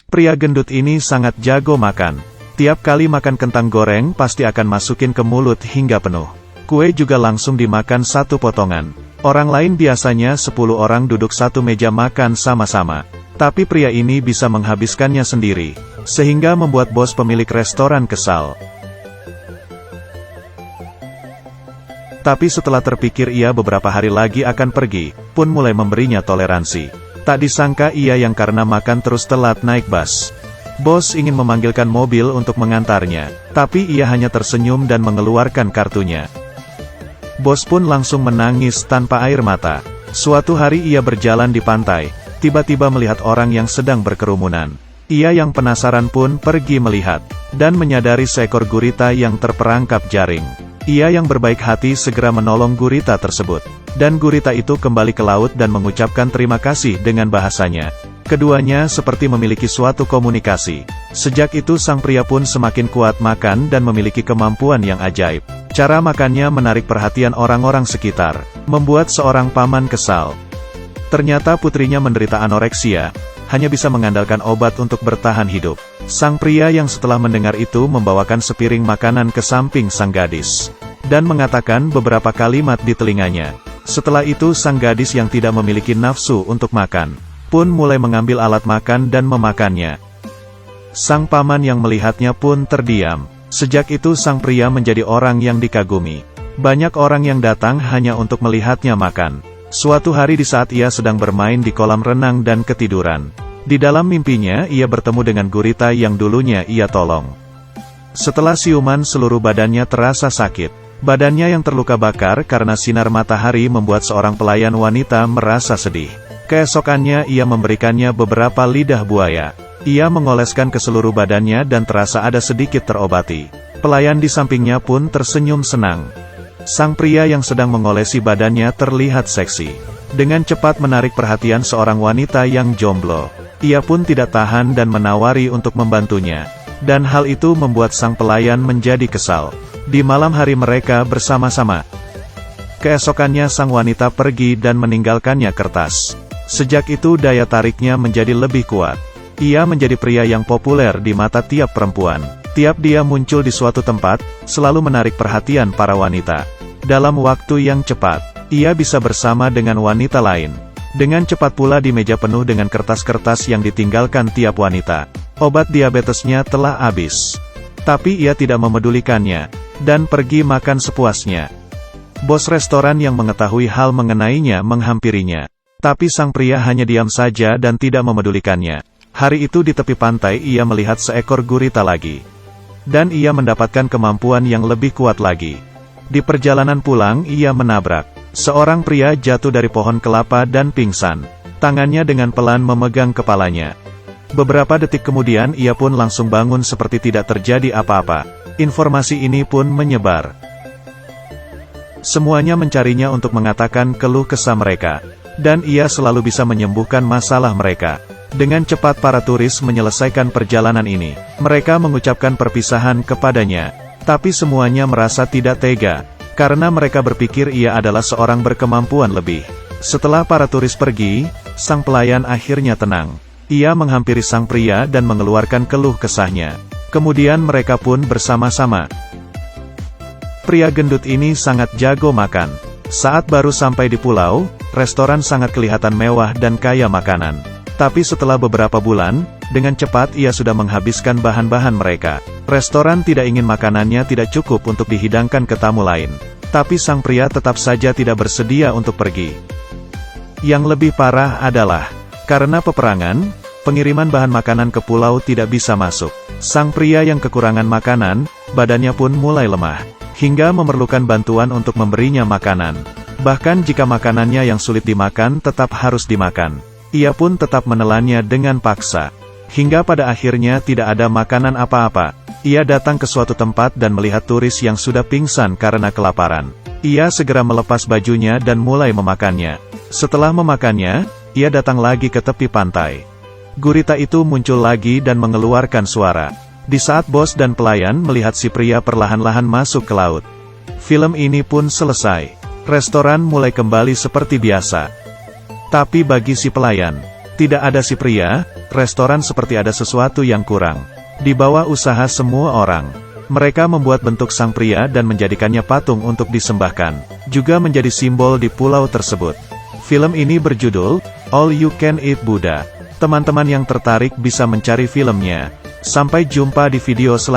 Pria gendut ini sangat jago makan. Tiap kali makan kentang goreng pasti akan masukin ke mulut hingga penuh. Kue juga langsung dimakan satu potongan. Orang lain biasanya 10 orang duduk satu meja makan sama-sama. Tapi pria ini bisa menghabiskannya sendiri, sehingga membuat bos pemilik restoran kesal. Tapi setelah terpikir ia beberapa hari lagi akan pergi, pun mulai memberinya toleransi. Tak disangka ia yang karena makan terus telat naik bus. Bos ingin memanggilkan mobil untuk mengantarnya, tapi ia hanya tersenyum dan mengeluarkan kartunya. Bos pun langsung menangis tanpa air mata. Suatu hari ia berjalan di pantai, tiba-tiba melihat orang yang sedang berkerumunan. Ia yang penasaran pun pergi melihat, dan menyadari seekor gurita yang terperangkap jaring. Ia yang berbaik hati segera menolong gurita tersebut. Dan gurita itu kembali ke laut dan mengucapkan terima kasih dengan bahasanya. Keduanya seperti memiliki suatu komunikasi. Sejak itu sang pria pun semakin kuat makan dan memiliki kemampuan yang ajaib. Cara makannya menarik perhatian orang-orang sekitar, membuat seorang paman kesal. Ternyata putrinya menderita anoreksia, hanya bisa mengandalkan obat untuk bertahan hidup. Sang pria yang setelah mendengar itu membawakan sepiring makanan ke samping sang gadis, dan mengatakan beberapa kalimat di telinganya. Setelah itu sang gadis yang tidak memiliki nafsu untuk makan, pun mulai mengambil alat makan dan memakannya. Sang paman yang melihatnya pun terdiam. Sejak itu sang pria menjadi orang yang dikagumi. Banyak orang yang datang hanya untuk melihatnya makan. Suatu hari di saat ia sedang bermain di kolam renang dan ketiduran. Di dalam mimpinya ia bertemu dengan gurita yang dulunya ia tolong. Setelah siuman seluruh badannya terasa sakit. Badannya yang terluka bakar karena sinar matahari membuat seorang pelayan wanita merasa sedih. Keesokannya ia memberikannya beberapa lidah buaya. Ia mengoleskan ke seluruh badannya dan terasa ada sedikit terobati. Pelayan di sampingnya pun tersenyum senang. Sang pria yang sedang mengolesi badannya terlihat seksi. Dengan cepat menarik perhatian seorang wanita yang jomblo. Ia pun tidak tahan dan menawari untuk membantunya. Dan hal itu membuat sang pelayan menjadi kesal. Di malam hari mereka bersama-sama. Keesokannya sang wanita pergi dan meninggalkannya kertas. Sejak itu daya tariknya menjadi lebih kuat. Ia menjadi pria yang populer di mata tiap perempuan. Tiap dia muncul di suatu tempat, selalu menarik perhatian para wanita. Dalam waktu yang cepat, ia bisa bersama dengan wanita lain. Dengan cepat pula di meja penuh dengan kertas-kertas yang ditinggalkan tiap wanita. Obat diabetesnya telah habis. Tapi ia tidak memedulikannya, dan pergi makan sepuasnya. Bos restoran yang mengetahui hal mengenainya menghampirinya. Tapi sang pria hanya diam saja dan tidak memedulikannya. Hari itu di tepi pantai ia melihat seekor gurita lagi. Dan ia mendapatkan kemampuan yang lebih kuat lagi. Di perjalanan pulang ia menabrak. Seorang pria jatuh dari pohon kelapa dan pingsan. Tangannya dengan pelan memegang kepalanya. Beberapa detik kemudian ia pun langsung bangun seperti tidak terjadi apa-apa. Informasi ini pun menyebar. Semuanya mencarinya untuk mengatakan keluh kesah mereka. Dan ia selalu bisa menyembuhkan masalah mereka. Dengan cepat para turis menyelesaikan perjalanan ini. Mereka mengucapkan perpisahan kepadanya. Tapi semuanya merasa tidak tega. Karena mereka berpikir ia adalah seorang berkemampuan lebih. Setelah para turis pergi, sang pelayan akhirnya tenang. Ia menghampiri sang pria dan mengeluarkan keluh kesahnya. Kemudian mereka pun bersama-sama. Pria gendut ini sangat jago makan. Saat baru sampai di pulau, restoran sangat kelihatan mewah dan kaya makanan. Tapi setelah beberapa bulan, dengan cepat ia sudah menghabiskan bahan-bahan mereka. Restoran tidak ingin makanannya tidak cukup untuk dihidangkan ke tamu lain. Tapi sang pria tetap saja tidak bersedia untuk pergi. Yang lebih parah adalah, karena peperangan, pengiriman bahan makanan ke pulau tidak bisa masuk. Sang pria yang kekurangan makanan, badannya pun mulai lemah. Hingga memerlukan bantuan untuk memberinya makanan. Bahkan jika makanannya yang sulit dimakan tetap harus dimakan. Ia pun tetap menelannya dengan paksa. Hingga pada akhirnya tidak ada makanan apa-apa. Ia datang ke suatu tempat dan melihat turis yang sudah pingsan karena kelaparan. Ia segera melepas bajunya dan mulai memakannya. Setelah memakannya, ia datang lagi ke tepi pantai. Gurita itu muncul lagi dan mengeluarkan suara. Di saat bos dan pelayan melihat si pria perlahan-lahan masuk ke laut. Film ini pun selesai. Restoran mulai kembali seperti biasa. Tapi bagi si pelayan, Tidak ada si pria, restoran seperti ada sesuatu yang kurang. Di bawah usaha semua orang. Mereka membuat bentuk sang pria dan menjadikannya patung untuk disembahkan. Juga menjadi simbol di pulau tersebut. Film ini berjudul, All You Can Eat Buddha. Teman-teman yang tertarik bisa mencari filmnya. Sampai jumpa di video selanjutnya.